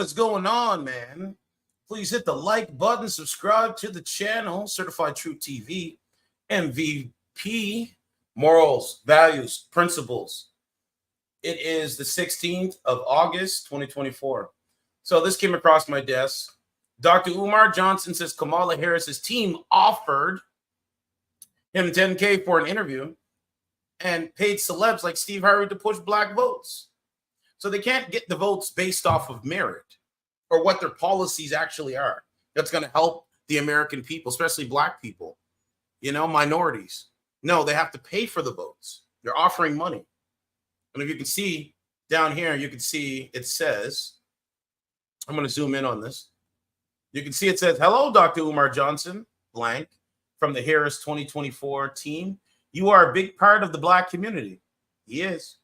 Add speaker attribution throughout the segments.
Speaker 1: is going on, man? Please hit the like button, subscribe to the channel, Certified True TV, MVP, morals, values, principles. It is the 16th of August, 2024. So this came across my desk. Dr. Umar Johnson says Kamala Harris's team offered him $10K for an interview and paid celebs like Steve Harvey to push black votes. So they can't get the votes based off of merit or what their policies actually are. That's going to help the American people, especially black people, minorities. No, they have to pay for the votes. They're offering money. And if you can see down here, you can see it says, I'm going to zoom in on this. You can see it says, hello, Dr. Umar Johnson, blank, from the Harris 2024 team. You are a big part of the black community. He is,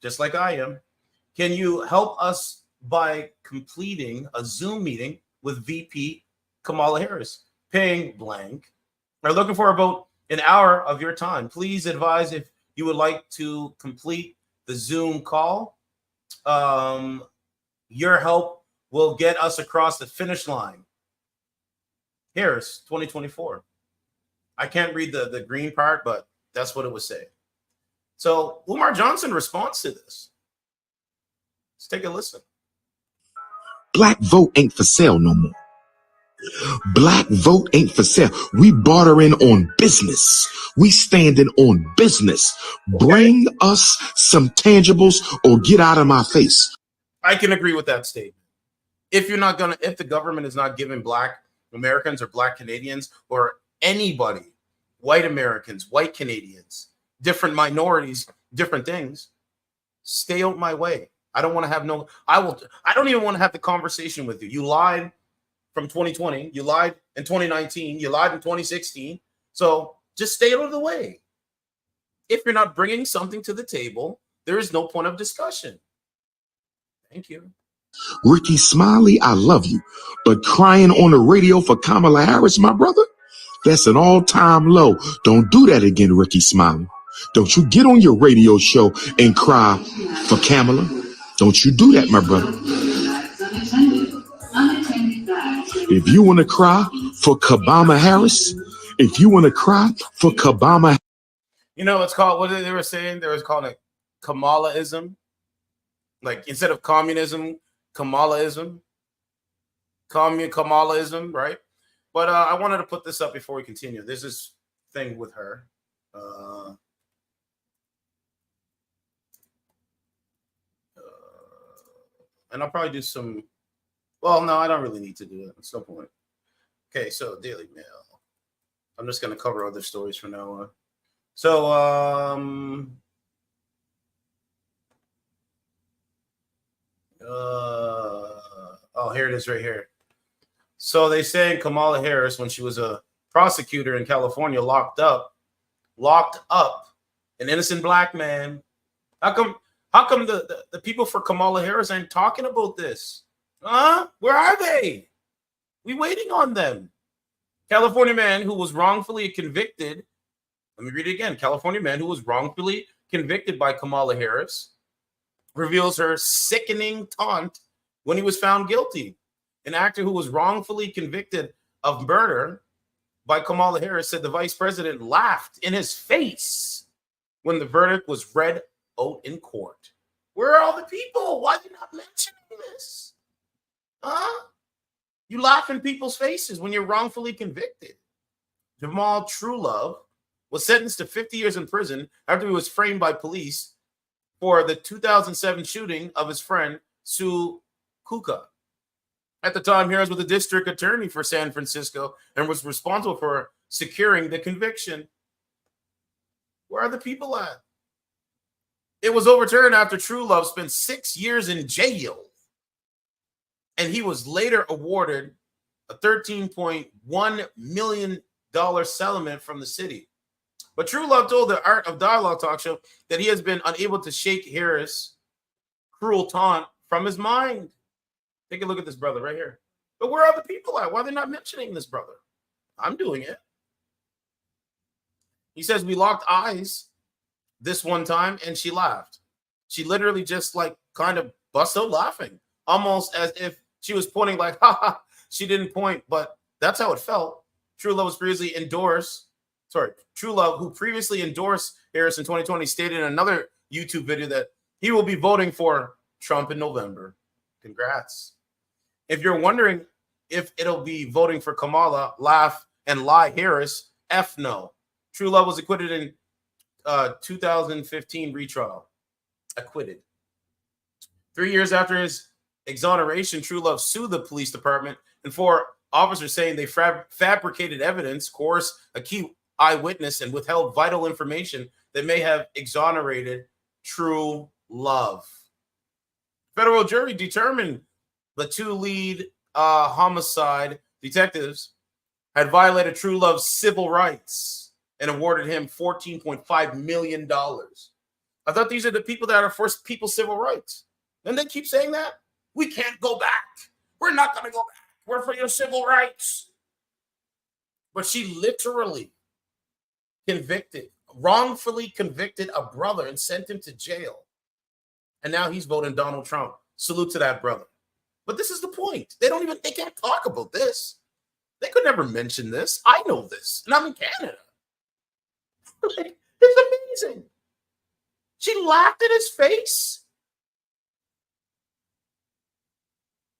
Speaker 1: just like I am. Can you help us by completing a Zoom meeting with VP Kamala Harris, paying blank? We're looking for about an hour of your time. Please advise if you would like to complete the Zoom call. Your help will get us across the finish line. Harris, 2024. I can't read the green part, but that's what it was saying. So Umar Johnson responds to this. Let's take a listen.
Speaker 2: Black vote ain't for sale no more. Black vote ain't for sale. We bartering on business. We standing on business.
Speaker 1: Okay.
Speaker 2: Bring us some tangibles or get out of my face.
Speaker 1: I can agree with that statement. If the government is not giving black Americans or black Canadians or anybody, white Americans, white Canadians, different minorities, different things, stay out my way. I don't want to have I don't even want to have the conversation with you. You lied from 2020. You lied in 2019. You lied in 2016. So just stay out of the way. If you're not bringing something to the table, there is no point of discussion. Thank you.
Speaker 2: Ricky Smiley, I love you, but crying on the radio for Kamala Harris, my brother, that's an all-time low. Don't do that again, Ricky Smiley. Don't you get on your radio show and cry for Kamala. Don't you do that, my brother. If you want to cry for Kamala Harris, if you want to cry for Kamala,
Speaker 1: it's called, what they were saying? They were calling it Kamalaism. Like instead of communism, Kamalaism. Kamalaism, right? But I wanted to put this up before we continue. There's this thing with her. And I'll probably do some. Well, no, I don't really need to do it. At some point. Okay, so Daily Mail. I'm just going to cover other stories from now on. So, here it is right here. So they say Kamala Harris, when she was a prosecutor in California, locked up an innocent black man. How come the people for Kamala Harris ain't talking about this? Where are they? We waiting on them. California man who was wrongfully convicted. Let me read it again. California man who was wrongfully convicted by Kamala Harris reveals her sickening taunt when he was found guilty. An actor who was wrongfully convicted of murder by Kamala Harris said the vice president laughed in his face when the verdict was read out in court. Where are all the people? Why are they not mentioning this? You laugh in people's faces when you're wrongfully convicted. Jamal Truelove was sentenced to 50 years in prison after he was framed by police for the 2007 shooting of his friend Sue Kuka. At the time, he was with the district attorney for San Francisco and was responsible for securing the conviction. Where are the people at? It was overturned after Truelove spent 6 years in jail. And he was later awarded a $13.1 million settlement from the city. But Truelove told the Art of Dialogue talk show that he has been unable to shake Harris' cruel taunt from his mind. Take a look at this brother right here. But where are the people at? Why are they not mentioning this brother? I'm doing it. He says, we locked eyes this one time and she laughed. She literally just kind of bust out laughing, almost as if she was pointing like, ha ha. She didn't point, but that's how it felt. True Love was previously endorsed. True Love, who previously endorsed Harris in 2020, stated in another YouTube video that he will be voting for Trump in November. Congrats. If you're wondering if it'll be voting for Kamala, laugh and lie Harris, F no. True Love was acquitted in 2015 retrial. Acquitted. 3 years after his exoneration, True Love sued the police department and for officers saying they fabricated evidence, coerced a key eyewitness, and withheld vital information that may have exonerated True Love. Federal jury determined the two lead homicide detectives had violated True Love's civil rights and awarded him $14.5 million. I thought these are the people that are for people's civil rights. And they keep saying that. We can't go back. We're not going to go back. We're for your civil rights. But she literally wrongfully convicted a brother and sent him to jail. And now he's voting Donald Trump. Salute to that brother. But this is the point. They can't talk about this. They could never mention this. I know this. And I'm in Canada. It's amazing. She laughed in his face.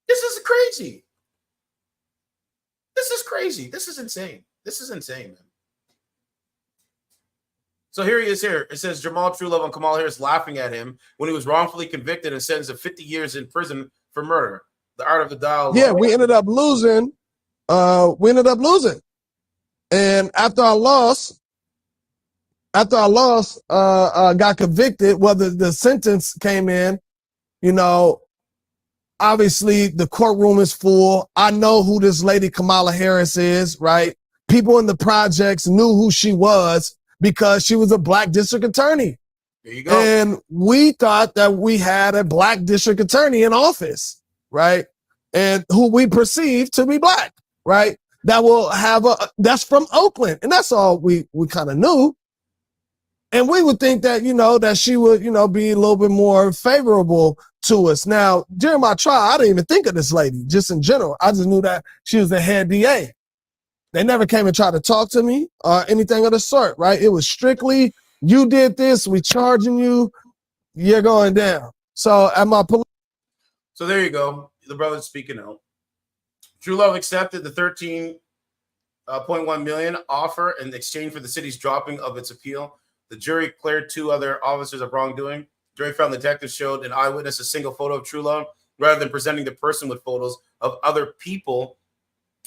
Speaker 1: This is crazy. This is crazy. This is insane. This is insane, man. So here he is here. It says Jamal True Love and Kamala Harris laughing at him when he was wrongfully convicted and sentenced to 50 years in prison for murder. The art of the dialogue.
Speaker 3: Yeah, we ended up losing. And after I lost, got convicted, whether the sentence came in, obviously the courtroom is full. I know who this lady Kamala Harris is, right? People in the projects knew who she was because she was a black district attorney.
Speaker 1: There you go.
Speaker 3: And we thought that we had a black district attorney in office, right? And who we perceived to be black, right? That's from Oakland. And that's all we kind of knew. And we would think that, that she would, be a little bit more favorable to us. Now, during my trial, I didn't even think of this lady, just in general. I just knew that she was the head DA. They never came and tried to talk to me or anything of the sort, right? It was strictly, you did this, we charging you, you're going down. So
Speaker 1: So there you go. The brother's speaking out. True Love accepted the $13.1 million offer in exchange for the city's dropping of its appeal. The jury cleared 2 other officers of wrongdoing. The jury found the detectives showed an eyewitness a single photo of True Love rather than presenting the person with photos of other people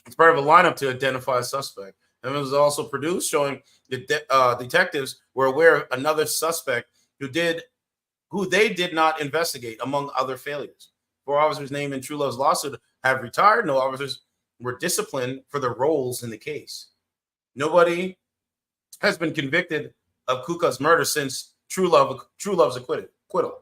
Speaker 1: as part of a lineup to identify a suspect. And it was also produced showing the detectives were aware of another suspect who they did not investigate, among other failures. 4 officers named in True Love's lawsuit have retired. No officers were disciplined for their roles in the case. Nobody has been convicted of Kuka's murder since True Love's acquittal.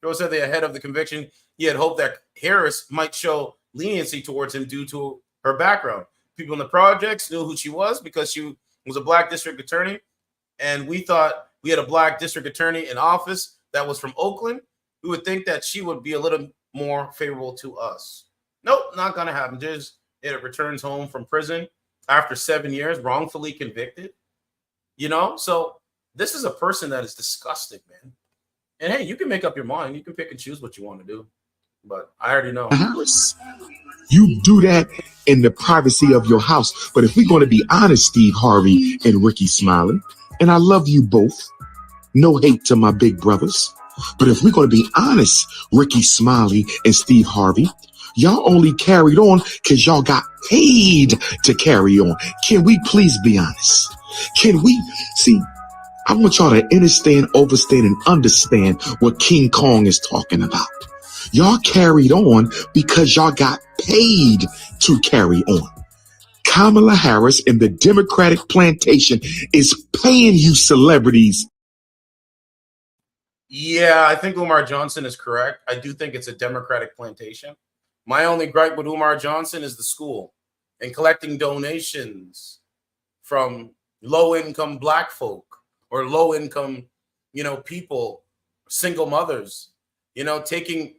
Speaker 1: Joe said that ahead of the conviction, he had hoped that Harris might show leniency towards him due to her background. People in the projects knew who she was because she was a black district attorney, and we thought we had a black district attorney in office that was from Oakland. We would think that she would be a little more favorable to us. Nope, not going to happen. It returns home from prison after 7 years, wrongfully convicted. So this is a person that is disgusting, man. And hey, you can make up your mind. You can pick and choose what you want to do. But I already know.
Speaker 2: Harris, you do that in the privacy of your house. But if we're going to be honest, Steve Harvey and Ricky Smiley, and I love you both, no hate to my big brothers. But if we're going to be honest, Ricky Smiley and Steve Harvey, y'all only carried on because y'all got paid to carry on. Can we please be honest? Can we see? I want y'all to understand, overstand, and understand what King Kong is talking about. Y'all carried on because y'all got paid to carry on. Kamala Harris and the Democratic plantation is paying you celebrities.
Speaker 1: Yeah, I think Umar Johnson is correct. I do think it's a Democratic plantation. My only gripe with Umar Johnson is the school and collecting donations from low-income black folk or low-income, people, single mothers, taking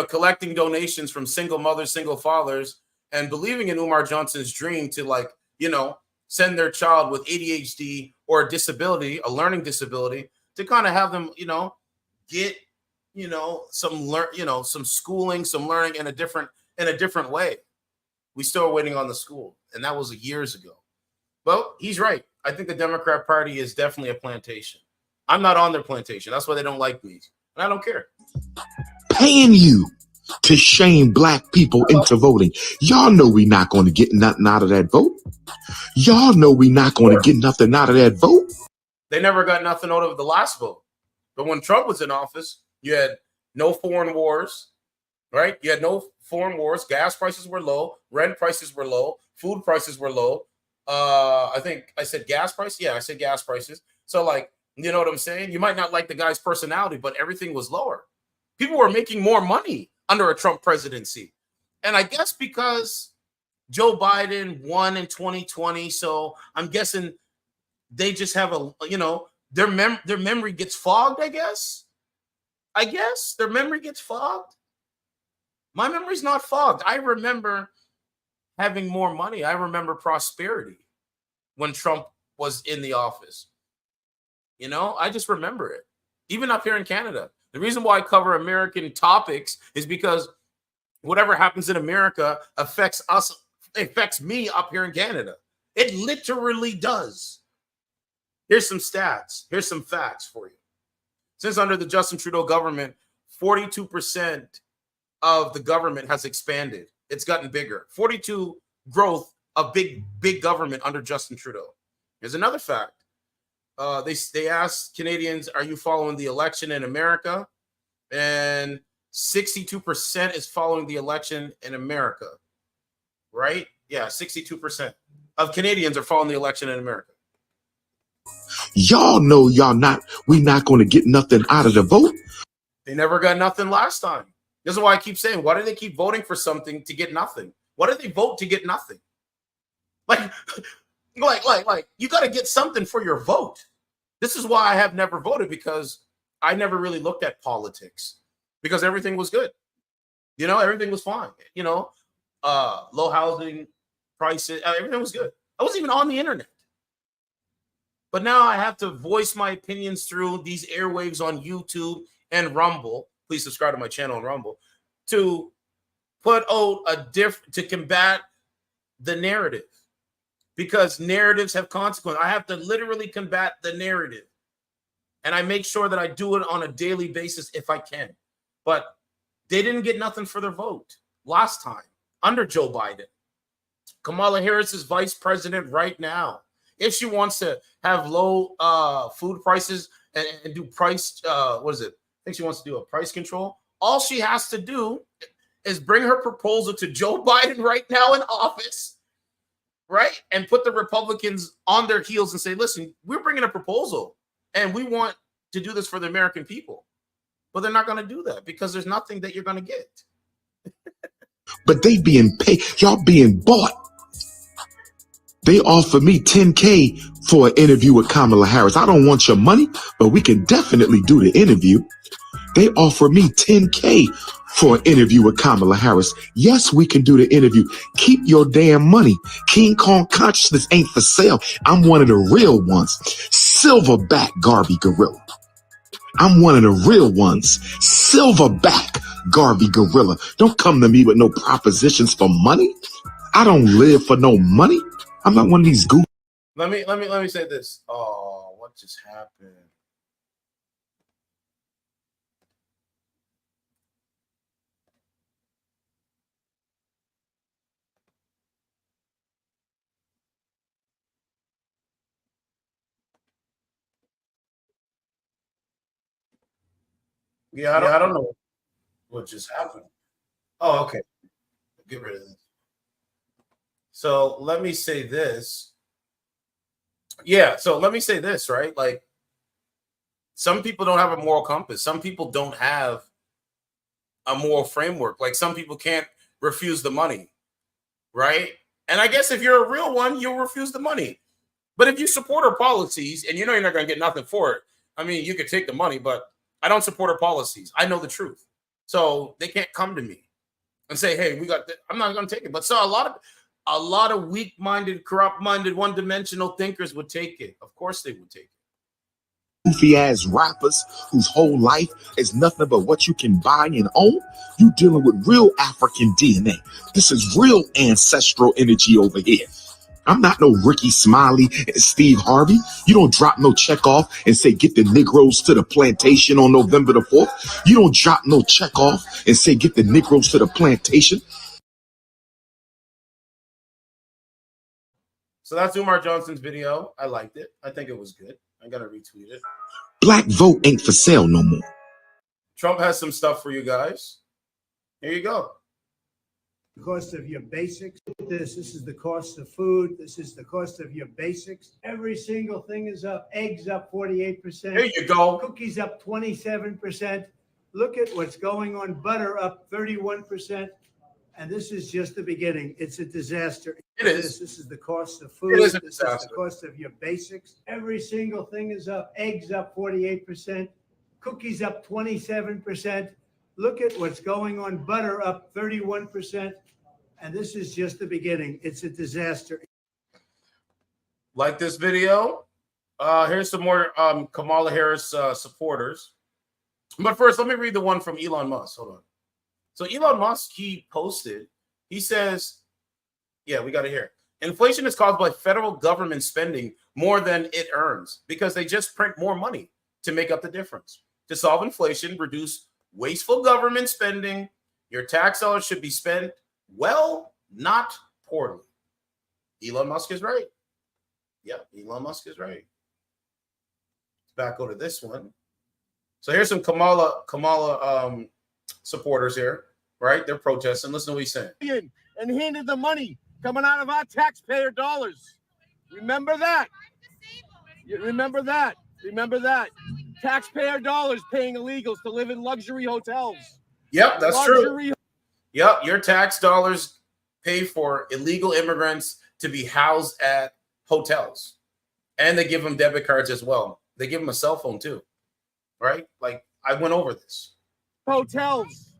Speaker 1: collecting donations from single mothers, single fathers, and believing in Umar Johnson's dream to send their child with ADHD or a disability, a learning disability, to kind of have them, get, some schooling, some learning in a different way. We still are waiting on the school, and that was years ago. Well, he's right. I think the Democrat Party is definitely a plantation. I'm not on their plantation. That's why they don't like me, and I don't care.
Speaker 2: Paying you to shame black people into voting. Y'all know we not going to get nothing out of that vote. Y'all know we not going to get nothing out of that vote.
Speaker 1: They never got nothing out of the last vote. But when Trump was in office, you had no foreign wars, right? You had no foreign wars. Gas prices were low. Rent prices were low. Food prices were low. I think I said gas price. Yeah, I said gas prices. So, you know what I'm saying? You might not like the guy's personality, but everything was lower. People were making more money under a Trump presidency. And I guess because Joe Biden won in 2020, so I'm guessing they just have their memory gets fogged, I guess their memory gets fogged. My memory's not fogged. I remember having more money. I remember prosperity when Trump was in the office. I just remember it. Even up here in Canada. The reason why I cover American topics is because whatever happens in America affects me up here in Canada. It literally does. Here's some stats. Here's some facts for you. Since under the Justin Trudeau government, 42% of the government has expanded. It's gotten bigger. 42 growth of big government under Justin Trudeau. Here's another fact. They asked Canadians, are you following the election in America? And 62% is following the election in America. Right? Yeah, 62% of Canadians are following the election in America.
Speaker 2: Y'all know we not going to get nothing out of the vote.
Speaker 1: They never got nothing last time. This is why I keep saying, why do they keep voting for something to get nothing? Why do they vote to get nothing? Like you got to get something for your vote. This is why I have never voted, because I never really looked at politics, because everything was good. Everything was fine. Low housing prices, everything was good. I wasn't even on the internet. But now I have to voice my opinions through these airwaves on YouTube and Rumble. Please subscribe to my channel on Rumble to put out to combat the narrative, because narratives have consequence. I have to literally combat the narrative, and I make sure that I do it on a daily basis if I can. But they didn't get nothing for their vote last time under Joe Biden. Kamala Harris is vice president right now. If she wants to have low food prices and do price, what is it? I think she wants to do a price control. All she has to do is bring her proposal to Joe Biden right now in office, right? And put the Republicans on their heels and say, listen, we're bringing a proposal and we want to do this for the American people. But they're not going to do that because there's nothing that you're going to get.
Speaker 2: But they being paid, y'all being bought. They offer me $10K for an interview with Kamala Harris. I don't want your money, but we can definitely do the interview. They offer me $10K for an interview with Kamala Harris. Yes, we can do the interview. Keep your damn money. King Kong consciousness ain't for sale. I'm one of the real ones. Silverback Garvey Gorilla. I'm one of the real ones. Silverback Garvey Gorilla. Don't come to me with no propositions for money. I don't live for no money. I'm not one of these goofs.
Speaker 1: Let me say this. Oh, what just happened? Yeah, I don't know what just happened. Oh, okay. Get rid of this. So let me say this. Yeah, so let me say this, right? Like, some people don't have a moral compass. Some people don't have a moral framework. Like, some people can't refuse the money, right? And I guess if you're a real one, you'll refuse the money. But if you support her policies and you know you're not going to get nothing for it, I mean, you could take the money, but I don't support her policies. I know the truth. So they can't come to me and say, "Hey, we got." I'm not going to take it. But so a lot of weak-minded, corrupt-minded, one-dimensional thinkers would take it. Of course, they would take it.
Speaker 2: Goofy ass rappers whose whole life is nothing but what you can buy and own. You dealing with real African DNA. This is real ancestral energy over here. I'm not no Ricky Smiley and Steve Harvey. You don't drop no check off and say, get the Negroes to the plantation on November the 4th. You don't drop no check off and say, get the Negroes to the plantation.
Speaker 1: So that's Umar Johnson's video. I liked it. I think it was good. I got to retweet it.
Speaker 2: Black vote ain't for sale no more.
Speaker 1: Trump has some stuff for you guys. Here you go.
Speaker 4: The cost of your basics. This is the cost of food. This is the cost of your basics. Every single thing is up. Eggs up 48%.
Speaker 1: There you go.
Speaker 4: Cookies up 27%. Look at what's going on. Butter up 31%. And this is just the beginning. It's a disaster.
Speaker 1: It is.
Speaker 4: This is the cost of food.
Speaker 1: It is a
Speaker 4: This
Speaker 1: disaster.
Speaker 4: is the cost of your basics. Every single thing is up. Eggs up 48%. Cookies up 27%. Look at what's going on. Butter up 31%. And this is just the beginning. It's a disaster.
Speaker 1: Like this video. Here's some more Kamala Harris supporters. But first, let me read the one from Elon Musk. Hold on. So Elon Musk, he posted, he says, yeah, we got it here. Inflation is caused by federal government spending more than it earns because they just print more money to make up the difference. To solve inflation, reduce wasteful government spending. Your tax dollars should be spent well, not poorly. Elon Musk is right. Yeah, Elon Musk is right. Let's back go to this one. So here's some Kamala supporters here, right? They're protesting. Listen to what he's saying.
Speaker 5: And handed the money coming out of our taxpayer dollars. Remember that. Remember that. Remember that. Taxpayer dollars paying illegals to live in luxury hotels.
Speaker 1: Yep, that's true. Yep, your tax dollars pay for illegal immigrants to be housed at hotels. And they give them debit cards as well. They give them a cell phone too, right? Like, I went over this.
Speaker 5: Hotels.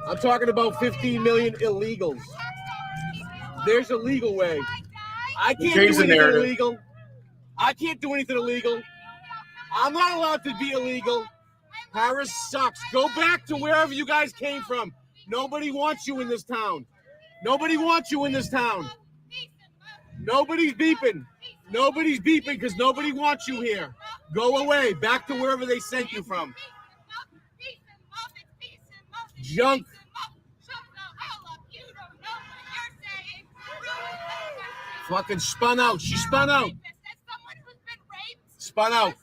Speaker 5: I'm talking about 15 million illegals. There's a legal way. I can't do anything illegal. I can't do anything illegal. I'm not allowed to be illegal. Harris sucks. Go back to wherever you guys came from. Nobody wants you in this town. Nobody wants you in this town. Nobody's beeping. Nobody's beeping because nobody wants you here. Go away. Back to wherever they sent you from. Junk. Fucking spun out. She spun out. Spun out.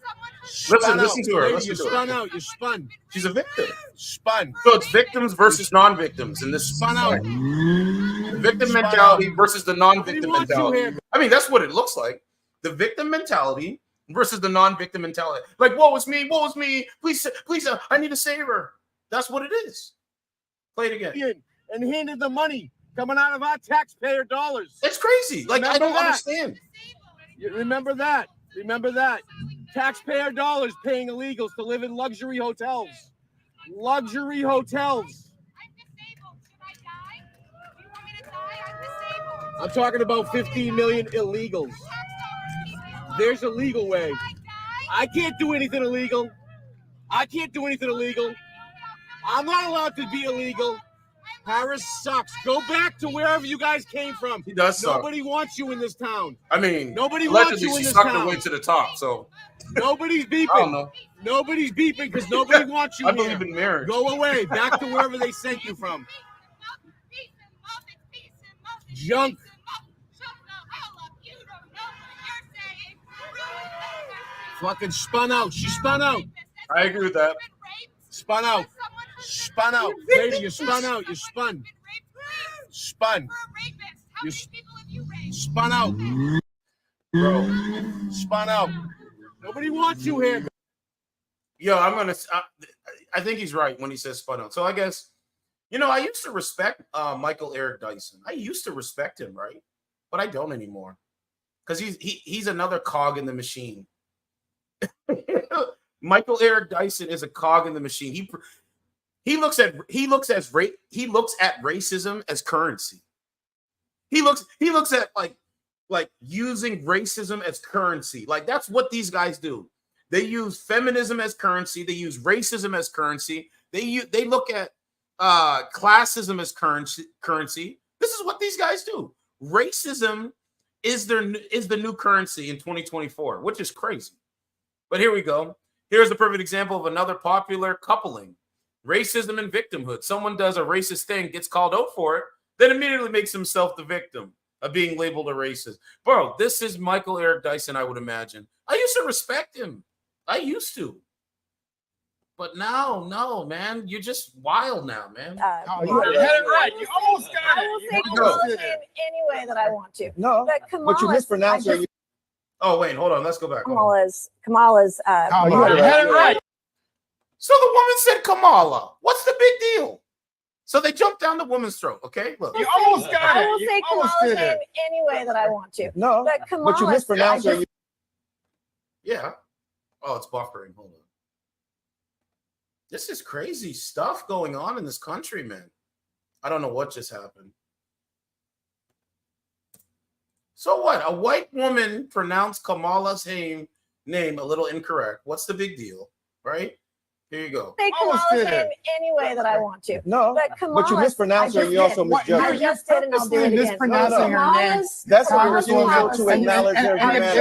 Speaker 1: Listen to her.
Speaker 5: Lady, you spun out. You spun.
Speaker 1: She's a victim.
Speaker 5: Spun.
Speaker 1: So it's victims versus non-victims in this
Speaker 5: Spun out.
Speaker 1: victim mentality versus the non-victim mentality. I mean, that's what it looks like. The victim mentality versus the non-victim mentality. Like, woe is me, woe is me. Please, I need to save her. That's what it is. Play it again.
Speaker 5: And handed the money coming out of our taxpayer dollars.
Speaker 1: It's crazy. Like, I don't understand.
Speaker 5: Remember that. Remember that. Taxpayer dollars paying illegals to live in luxury hotels. Luxury hotels. I'm talking about 15 million illegals. There's a legal way. I can't do anything illegal. I can't do anything illegal. I'm not allowed to be illegal. Harris sucks. Go back to wherever you guys came from.
Speaker 1: He does suck.
Speaker 5: Nobody wants you in this town.
Speaker 1: I mean,
Speaker 5: nobody wants you in this town.
Speaker 1: She sucked her way to the top, so.
Speaker 5: Nobody's beeping.
Speaker 1: I don't know.
Speaker 5: Nobody's beeping because nobody wants you
Speaker 1: I
Speaker 5: here.
Speaker 1: believe in marriage.
Speaker 5: Go away. Back to wherever they sent you from. Junk. Fucking spun out. She spun out.
Speaker 1: I agree with that.
Speaker 5: Spun out. Spun out. Lady, you spun out. You spun. Spun. You spun out.
Speaker 1: Bro.
Speaker 5: Spun out. Nobody wants you here.
Speaker 1: Yo, I think he's right when he says spun out. So I guess, I used to respect Michael Eric Dyson. I used to respect him, right? But I don't anymore. Because he's another cog in the machine. Michael Eric Dyson is a cog in the machine. He looks at racism as currency. He looks at like using racism as currency. Like that's what these guys do. They use feminism as currency. They use racism as currency. They look at classism as currency. This is what these guys do. Racism is the new currency in 2024, which is crazy. But here we go. Here's a perfect example of another popular coupling. Racism and victimhood. Someone does a racist thing, gets called out for it, then immediately makes himself the victim of being labeled a racist. Bro, this is Michael Eric Dyson, I would imagine. I used to respect him. I used to. But now, no, man. You're just wild now, man.
Speaker 6: You had it right. You almost got it. I will say Kamala's name any way that I want to.
Speaker 5: No, but you mispronounced her.
Speaker 1: Oh, wait, hold on. Let's go back.
Speaker 6: Kamala's.
Speaker 5: You had it right.
Speaker 1: So the woman said Kamala. What's the big deal? So they jumped down the woman's throat, okay? Look.
Speaker 6: You almost got it. I will say Kamala's name any way that I want to.
Speaker 5: No, but you mispronounced her.
Speaker 1: Yeah. Oh, it's buffering. Hold on. This is crazy stuff going on in this country, man. I don't know what just happened. So what? A white woman pronounced Kamala's name a little incorrect. What's the big deal, right? Here you go.
Speaker 6: Say Kamala's name any way that I want to.
Speaker 5: No, but you mispronounced her and you also misjudged her.
Speaker 6: I just did, and I'll do it again.
Speaker 7: Mispronouncing her name.
Speaker 5: That's a refusal to acknowledge her humanity.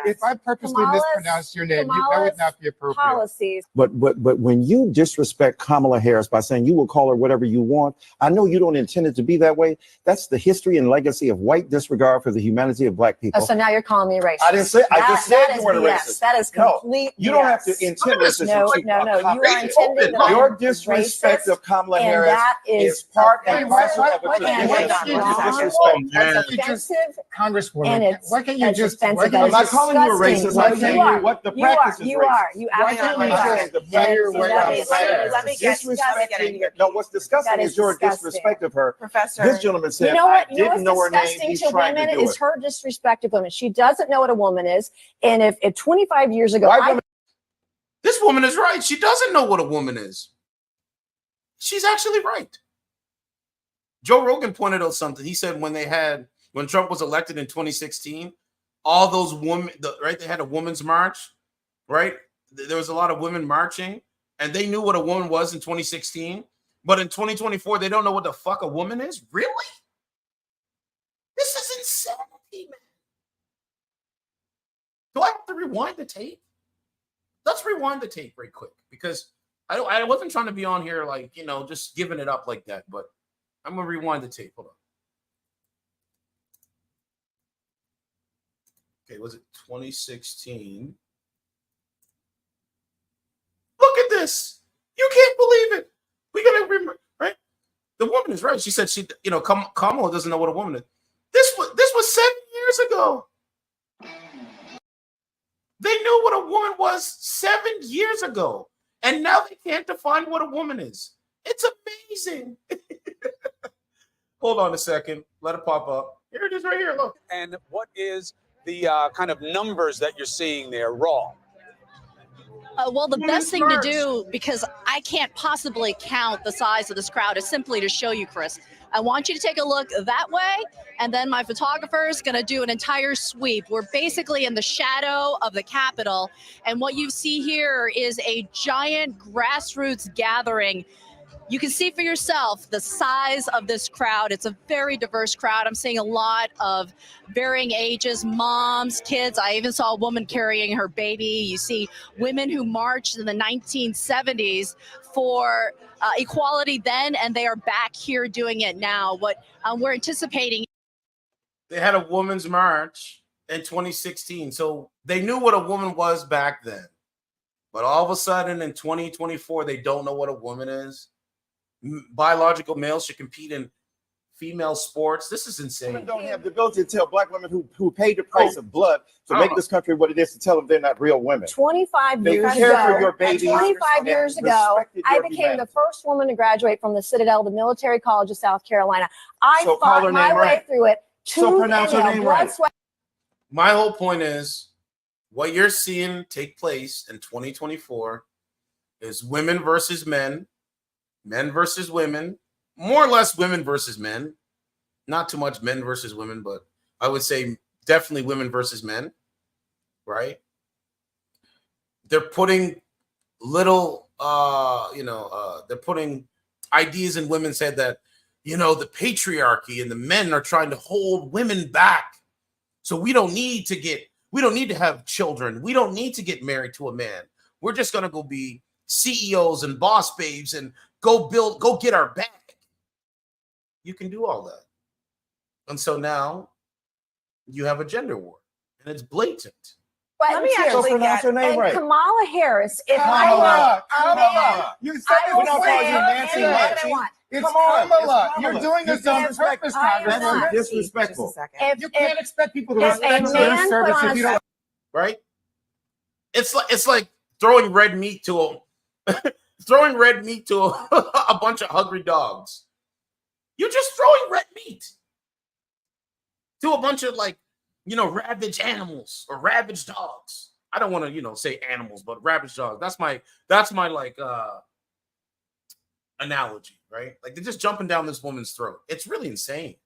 Speaker 7: If I purposely mispronounce your name, that would not be appropriate.
Speaker 6: Policies.
Speaker 5: But when you disrespect Kamala Harris by saying you will call her whatever you want, I know you don't intend it to be that way. That's the history and legacy of white disregard for the humanity of black people.
Speaker 6: Oh, so now you're calling me racist.
Speaker 5: I didn't say. I just said you weren't racist.
Speaker 6: That is complete.
Speaker 5: You don't have to intend racism.
Speaker 6: No. You are intending that
Speaker 5: your disrespect of Kamala Harris is part and parcel of a tradition.
Speaker 6: That's offensive.
Speaker 7: Congresswoman, why can't you just?
Speaker 5: I'm not calling you a racist. I'm telling you what the practice is.
Speaker 6: You are. You absolutely are.
Speaker 5: No, what's disgusting is your disrespect of her.
Speaker 6: Professor,
Speaker 5: this gentleman said,
Speaker 6: I
Speaker 5: didn't know her name. He's trying to do it.
Speaker 6: Is her disrespect of women. She doesn't know what a woman is. And if 25 years ago,
Speaker 1: this woman is right. She doesn't know what a woman is. She's actually right. Joe Rogan pointed out something. He said when Trump was elected in 2016, all those women, right? They had a women's march, right? There was a lot of women marching, and they knew what a woman was in 2016. But in 2024, they don't know what the fuck a woman is? Really? This is insanity, man. Do I have to rewind the tape? Let's rewind the tape right quick because I wasn't trying to be on here like, just giving it up like that, but I'm going to rewind the tape. Hold on. Okay, was it 2016? Look at this. You can't believe it. We got to remember, right? The woman is right. She said Kamala doesn't know what a woman is. This was 7 years ago. They knew what a woman was 7 years ago. And now they can't define what a woman is. It's amazing. Hold on a second. Let it pop up. Here it is right here. Look.
Speaker 8: And what is the kind of numbers that you're seeing there raw?
Speaker 9: Well, the best thing to do, because I can't possibly count the size of this crowd, is simply to show you, Chris. I want you to take a look that way, and then my photographer is going to do an entire sweep. We're basically in the shadow of the Capitol, and what you see here is a giant grassroots gathering. You can see for yourself the size of this crowd. It's a very diverse crowd. I'm seeing a lot of varying ages, moms, kids. I even saw a woman carrying her baby. You see women who marched in the 1970s for equality then, and they are back here doing it now. What we're anticipating.
Speaker 1: They had a women's march in 2016. So they knew what a woman was back then. But all of a sudden in 2024, they don't know what a woman is. Biological males should compete in female sports. This is insane.
Speaker 5: Women don't have the ability to tell black women who paid the price of blood to make this country what it is to tell them they're not real women.
Speaker 6: 25 years ago, I became the first woman to graduate from the Citadel, the military college of South Carolina. I fought my way through it.
Speaker 5: So pronounce her name right.
Speaker 1: My whole point is What you're seeing take place in 2024 is women versus men, men versus women, more or less women versus men. Not too much men versus women, but I would say definitely women versus men, right? They're putting little, they're putting ideas in women's head that, the patriarchy and the men are trying to hold women back. So we don't need to have children. We don't need to get married to a man. We're just going to go be CEOs and boss babes and go get our bag. You can do all that. And so now you have a gender war, and it's blatant.
Speaker 6: But
Speaker 7: Let me actually pronounce your name right.
Speaker 6: Kamala Harris, if
Speaker 7: Kamala,
Speaker 6: I were a man,
Speaker 7: you said
Speaker 6: I will
Speaker 7: not
Speaker 6: say
Speaker 7: calling you Nancy
Speaker 6: anything
Speaker 7: Nancy.
Speaker 6: that I want.
Speaker 7: It's Kamala. You're doing this on purpose,
Speaker 6: I am
Speaker 7: Congresswoman.
Speaker 6: not.
Speaker 7: Disrespectful.
Speaker 6: If
Speaker 7: You can't expect people to
Speaker 6: if
Speaker 7: respect
Speaker 6: a
Speaker 7: your
Speaker 6: man
Speaker 7: service
Speaker 6: put on
Speaker 7: if you
Speaker 6: a
Speaker 7: don't.
Speaker 1: Right? It's like throwing red meat to a bunch of hungry dogs. You're just throwing red meat to a bunch of ravaged animals or ravaged dogs. I don't want to say animals, but ravaged dogs. That's my analogy, right? Like they're just jumping down this woman's throat. It's really insane.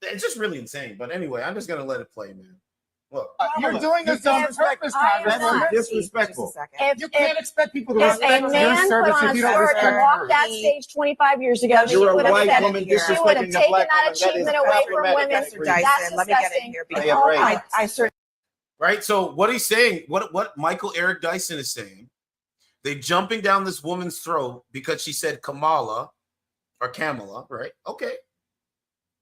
Speaker 1: It's just really insane. But anyway, I'm just gonna let it play, man. Look,
Speaker 7: You're doing this on purpose, Congresswoman. Disrespectful. You can't expect people to respect your service if you don't respect
Speaker 6: and walked
Speaker 7: hers.
Speaker 6: that stage 25 years ago, she
Speaker 7: You're a
Speaker 6: would have
Speaker 7: white
Speaker 6: said
Speaker 7: woman
Speaker 6: she would have
Speaker 7: disrespecting a
Speaker 6: taken
Speaker 7: black
Speaker 6: that
Speaker 7: woman. That is
Speaker 6: achievement away from
Speaker 7: problematic.
Speaker 6: women.
Speaker 7: Mr.
Speaker 6: That's
Speaker 7: Dyson,
Speaker 6: let me get in here because I certainly.
Speaker 1: right? So what he's saying, what Michael Eric Dyson is saying, they jumping down this woman's throat because she said Kamala or Kamala, right? Okay.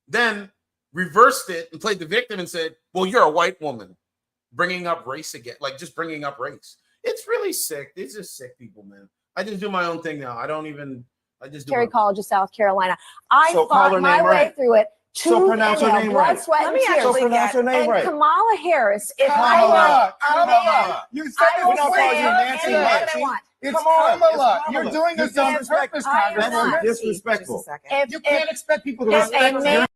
Speaker 1: Then reversed it and played the victim and said, well, you're a white woman. Bringing up race again, like just bringing up race. It's really sick. These are sick people, man. I just do my own thing now. I just do
Speaker 6: Terry College of South Carolina. I fought my way through it.
Speaker 7: So pronounce your name right.
Speaker 6: Let me actually
Speaker 7: pronounce your name right.
Speaker 6: Kamala Harris, if
Speaker 7: Kamala,
Speaker 6: I were a man,
Speaker 7: you said
Speaker 6: I
Speaker 7: this
Speaker 6: will
Speaker 7: without
Speaker 6: say
Speaker 7: calling you Nancy
Speaker 6: anything that
Speaker 7: Nancy.
Speaker 6: I want.
Speaker 7: It's Kamala. You're doing this on purpose,
Speaker 6: I am
Speaker 7: Congresswoman.
Speaker 6: not.
Speaker 7: Disrespectful.
Speaker 6: If
Speaker 7: You can't expect people to
Speaker 6: if
Speaker 7: respect
Speaker 6: a man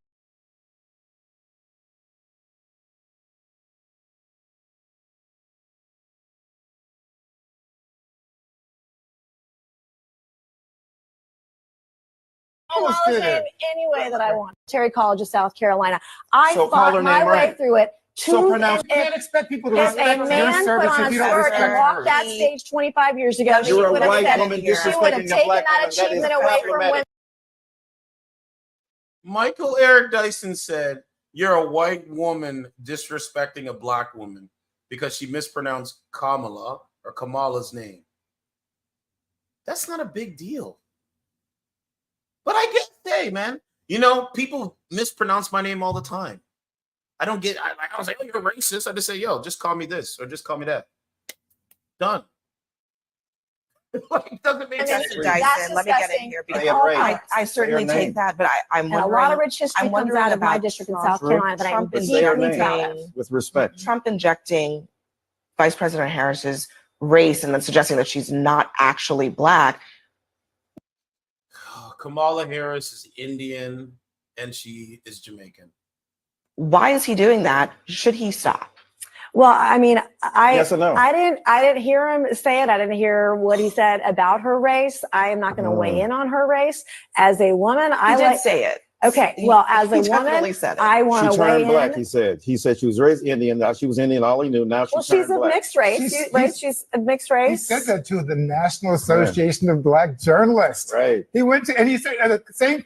Speaker 6: Kamala's name any way that I want. Terry College of South Carolina. I fought my way through it.
Speaker 7: So pronounce. You can't expect people to
Speaker 6: If
Speaker 7: respect
Speaker 6: a
Speaker 7: your
Speaker 6: man put
Speaker 7: service
Speaker 6: on
Speaker 7: if
Speaker 6: a
Speaker 7: you don't
Speaker 6: skirt and
Speaker 7: respect
Speaker 6: walked
Speaker 7: hers.
Speaker 6: that stage 25 years ago, she would have said she would have taken that achievement away from women.
Speaker 1: Michael Eric Dyson said, you're a white woman disrespecting a black woman because she mispronounced Kamala or Kamala's name. That's not a big deal. But I get, hey, man, people mispronounce my name all the time. I don't get, I was like, oh, you're racist. I just say, yo, just call me this or just call me that. Done. Like, doesn't make sense.
Speaker 10: Dyson, let me get in here because I certainly take that, but I'm wondering.
Speaker 6: And a lot of rich history comes out of my district in South Carolina that I'm deeply proud of.
Speaker 7: With respect.
Speaker 10: Trump injecting Vice President Harris's race and then suggesting that she's not actually black.
Speaker 1: Kamala Harris is Indian and she is Jamaican.
Speaker 10: Why is he doing that? Should he stop?
Speaker 6: Well, I mean,
Speaker 7: Yes or no?
Speaker 6: I didn't hear him say it. I didn't hear what he said about her race. I am not going to weigh in on her race. As a woman,
Speaker 10: I did say it.
Speaker 6: Okay, well, as a woman, I want to weigh in.
Speaker 7: Black, he said. He said she was raised Indian. Now she was Indian. All he knew. Now
Speaker 6: she's a mixed race. She's a mixed race.
Speaker 11: He said that to the National Association of Black Journalists.
Speaker 7: Right.
Speaker 11: He went to, and he said at the same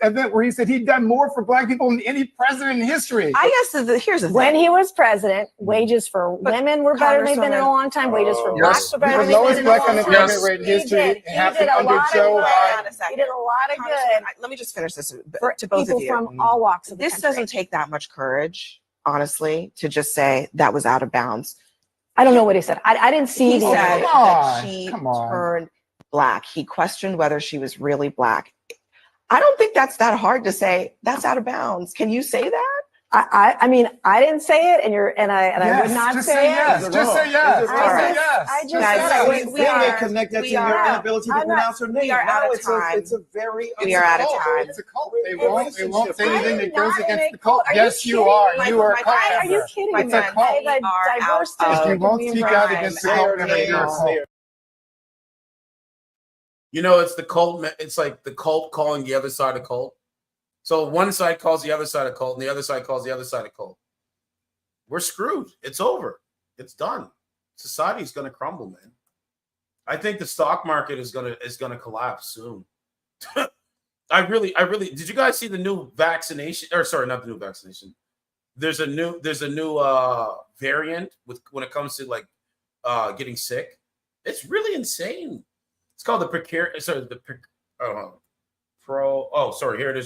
Speaker 11: event where he said he'd done more for black people than any president in history.
Speaker 10: I guess here's the thing.
Speaker 6: When he was president, wages for women were better than they've been in a long time. Wages for blacks were better than they've been in a long time.
Speaker 11: The lowest black unemployment rate in history.
Speaker 6: He did a lot of good. He did a lot of good.
Speaker 10: Let me just finish this to
Speaker 6: both of you. From all walks of the
Speaker 10: this
Speaker 6: country.
Speaker 10: Doesn't take that much courage, honestly, to just say that was out of bounds.
Speaker 6: I don't know what he said. I didn't see.
Speaker 10: He said that she turned black. He questioned whether she was really black. I don't think that's that hard to say. That's out of bounds. Can you say that?
Speaker 6: I mean, I didn't say it, and I would not
Speaker 11: just
Speaker 6: say it.
Speaker 11: Yes. Just say yes.
Speaker 7: We get connected to your inability to pronounce her name.
Speaker 10: We are out of time.
Speaker 7: It's a very.
Speaker 10: We are out of time.
Speaker 11: It's a cult. They won't say anything that goes against the cult. Yes, you are. You are a cult.
Speaker 6: Are you kidding me?
Speaker 11: It's a cult.
Speaker 6: If
Speaker 11: you won't speak out against the cult, then you're a cult.
Speaker 1: You know, it's the cult. It's like the cult calling the other side a cult. So one side calls the other side a cult, and the other side calls the other side a cult. We're screwed. It's over. It's done. Society's going to crumble, man. I think the stock market is going to collapse soon. I really. Did you guys see the new vaccination? Or sorry, not the new vaccination. There's a new variant when it comes to like getting sick. It's really insane. It's called here it is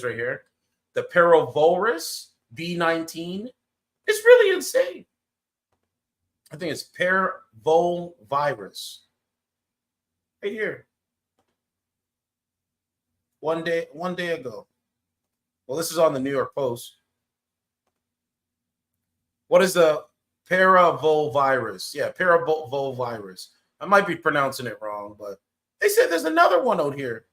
Speaker 1: right here. The Parvovirus B19. It's really insane. I think it's Parvovirus. Right here. One day ago. Well, this is on the New York Post. What is the Parvovirus? Yeah, Parvovirus. I might be pronouncing it wrong, but they said there's another one out here.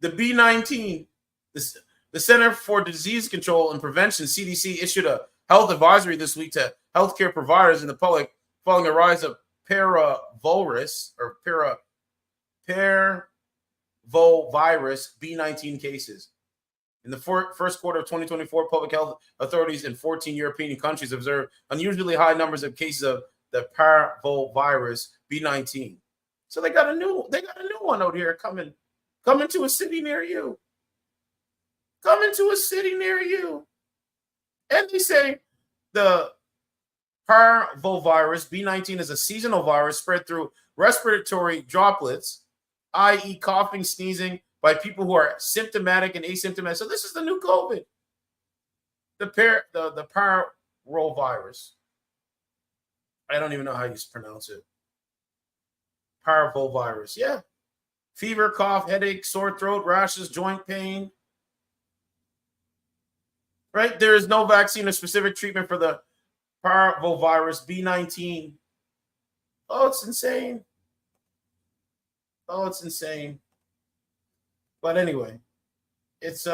Speaker 1: The B19, the Center for Disease Control and Prevention, CDC, issued a health advisory this week to healthcare providers and the public following a rise of Parvovirus B19 cases. In the first quarter of 2024, public health authorities in 14 European countries observed unusually high numbers of cases of the Parvovirus B19. So they got a new one out here coming to a city near you. Coming to a city near you. And they say the Parvovirus B19 is a seasonal virus spread through respiratory droplets, i.e. coughing, sneezing, by people who are symptomatic and asymptomatic. So this is the new COVID. The Parvovirus. I don't even know how you pronounce it. Parvovirus. Yeah. Fever, cough, headache, sore throat, rashes, joint pain. Right? There is no vaccine or specific treatment for the Parvovirus B19. Oh, it's insane. But anyway, it's